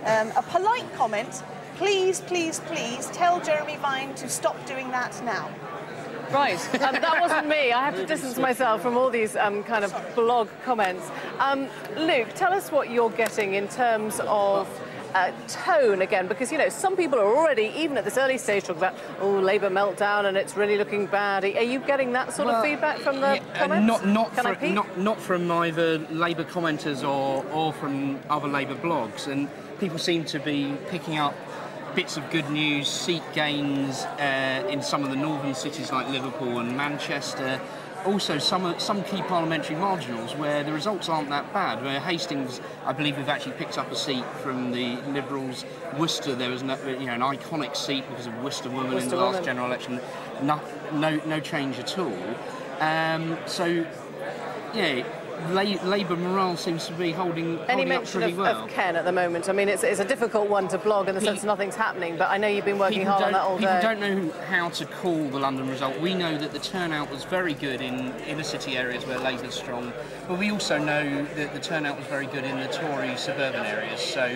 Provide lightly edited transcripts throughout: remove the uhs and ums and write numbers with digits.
A polite comment, please, please, please tell Jeremy Vine to stop doing that now. Right, that wasn't me. I have to distance myself from all these kind of blog comments. Luke, tell us what you're getting in terms of tone again, because, you know, some people are already, even at this early stage, talking about, oh, Labour meltdown and it's really looking bad. Are you getting that sort of feedback from the comments? Not from either Labour commenters or from other Labour blogs, and people seem to be picking up bits of good news, seat gains in some of the northern cities like Liverpool and Manchester. Also, some key parliamentary marginals where the results aren't that bad. Where Hastings, I believe, we've actually picked up a seat from the Liberals. Worcester, there was an iconic seat because of Worcester woman in the last general election. No change at all. So, yeah. Labour morale seems to be holding up pretty well. Any mention of Ken at the moment? I mean, it's a difficult one to blog in the sense nothing's happening, but I know you've been working hard on that all day. People don't know how to call the London result. We know that the turnout was very good in inner city areas where Labour's strong, but we also know that the turnout was very good in the Tory suburban areas. So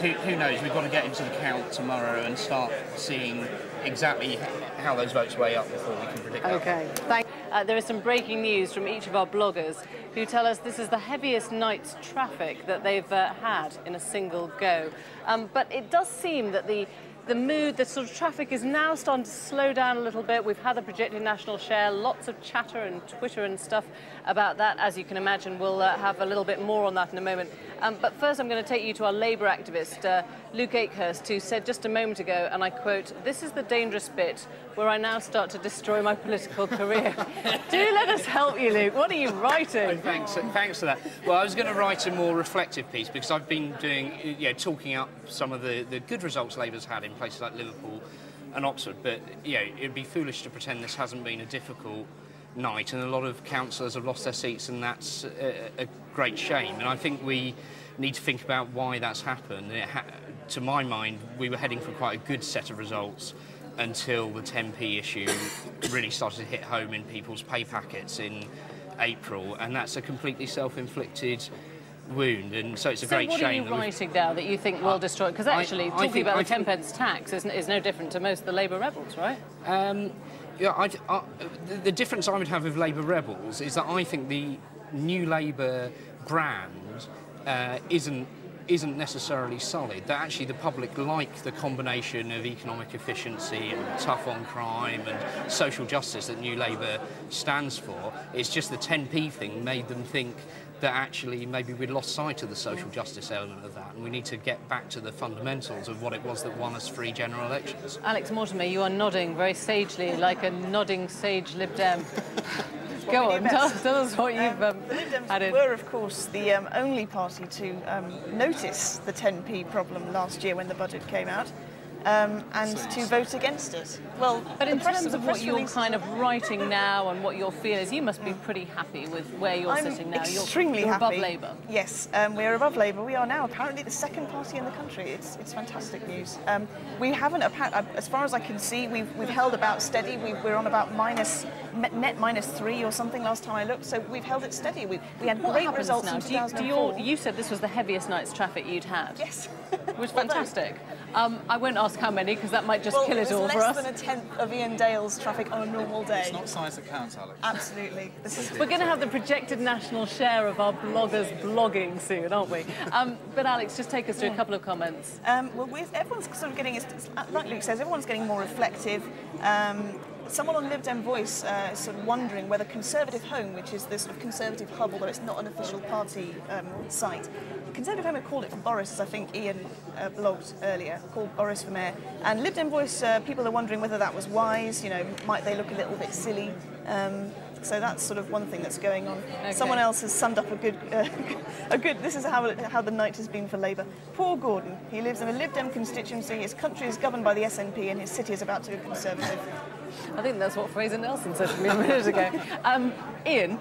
who knows? We've got to get into the count tomorrow and start seeing exactly how those votes weigh up before we can predict that. Okay, thanks. There is some breaking news from each of our bloggers who tell us this is the heaviest night's traffic that they've had in a single go. But it does seem that the mood, the sort of traffic is now starting to slow down a little bit. We've had the projected national share, lots of chatter and Twitter and stuff about that. As you can imagine, we'll have a little bit more on that in a moment. But first, I'm going to take you to our Labour activist, Luke Akehurst, who said just a moment ago, and I quote, "This is the dangerous bit where I now start to destroy my political career." Do let us help you, Luke. What are you writing? Oh, thanks for that. Well, I was going to write a more reflective piece because I've been doing, talking up some of the good results Labour's had in places like Liverpool and Oxford, but it'd be foolish to pretend this hasn't been a difficult night, and a lot of councillors have lost their seats, and that's a great shame. And I think we need to think about why that's happened. To my mind, we were heading for quite a good set of results until the 10p issue really started to hit home in people's pay packets in April, and that's a completely self-inflicted wound, and so it's a great shame. So what are you writing now that you think will destroy it? Because actually, talking about the 10 pence tax is no different to most of the Labour rebels, right? The difference I would have with Labour rebels is that I think the New Labour brand isn't necessarily solid. That actually the public like the combination of economic efficiency and tough on crime and social justice that New Labour stands for. It's just the 10p thing made them think that actually maybe we'd lost sight of the social justice element of that, and we need to get back to the fundamentals of what it was that won us 3 general elections. Alex Mortimer, you are nodding very sagely, like a nodding sage Lib Dem. Go on, tell us what you've The Lib Dems were, of course, the only party to notice the 10p problem last year when the budget came out. And to vote against it. Well, but in terms of what you're kind of writing now and what your feel is, you must be pretty happy with where you're sitting now. Extremely you're happy. Above Labour. Yes, we're above Labour. We are now apparently the second party in the country. It's fantastic news. We haven't, as far as I can see, we've held about steady. We're on about net -3 or something last time I looked. So we've held it steady. We had great results in 2004. You said this was the heaviest night's traffic you'd had. Yes. Which was fantastic. I won't ask how many, because that might just kill it all for us. Less than a tenth of Ian Dale's traffic on a normal day. It's not size that counts, Alex. Absolutely. We're going to have the projected national share of our bloggers blogging soon, aren't we? But Alex, just take us through a couple of comments. Everyone's sort of getting, like Luke says, everyone's getting more reflective. Someone on Lib Dem Voice is sort of wondering whether Conservative Home, which is the sort of Conservative hub, although it's not an official party site, Conservative Home had called it for Boris, as I think Ian blogged earlier, called Boris for mayor. And Lib Dem Voice, people are wondering whether that was wise, might they look a little bit silly? So that's sort of one thing that's going on. Okay. Someone else has summed up a good. This is how the night has been for Labour. Poor Gordon. He lives in a Lib Dem constituency. His country is governed by the SNP, and his city is about to go Conservative. I think that's what Fraser Nelson said to me a minute ago. Ian,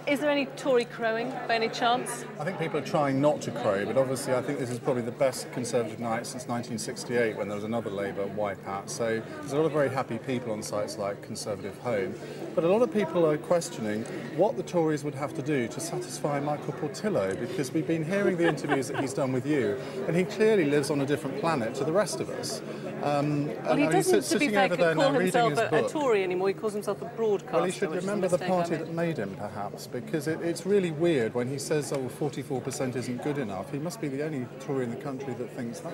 Is there any Tory crowing by any chance? I think people are trying not to crow, but obviously I think this is probably the best Conservative night since 1968 when there was another Labour wipeout. So there's a lot of very happy people on sites like Conservative Home. But a lot of people are questioning what the Tories would have to do to satisfy Michael Portillo, because we've been hearing the interviews that he's done with you, and he clearly lives on a different planet to the rest of us. Well, he doesn't, to be fair, call himself a Tory anymore. He calls himself a broadcaster. Well, he should remember the party that made him, perhaps, because it's really weird when he says, oh, 44% isn't good enough. He must be the only Tory in the country that thinks that.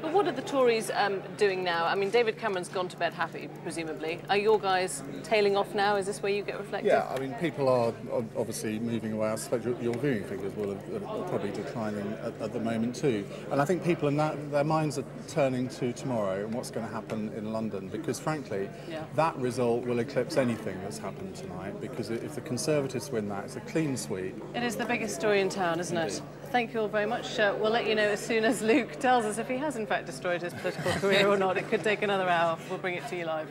But what are the Tories doing now? I mean, David Cameron's gone to bed happy, presumably. Are your guys tailing off now? Is this where you get reflected? Yeah, I mean, people are obviously moving away. I suspect your viewing figures will are probably declining at the moment too. And I think people their minds are turning to tomorrow and what's going to happen in London, because frankly, that result will eclipse anything that's happened tonight, because if the Conservatives win that, it's a clean sweep. It is the biggest story in town, isn't it? Thank you all very much. We'll let you know as soon as Luke tells us if he has in fact destroyed his political career or not. It could take another hour. We'll bring it to you live.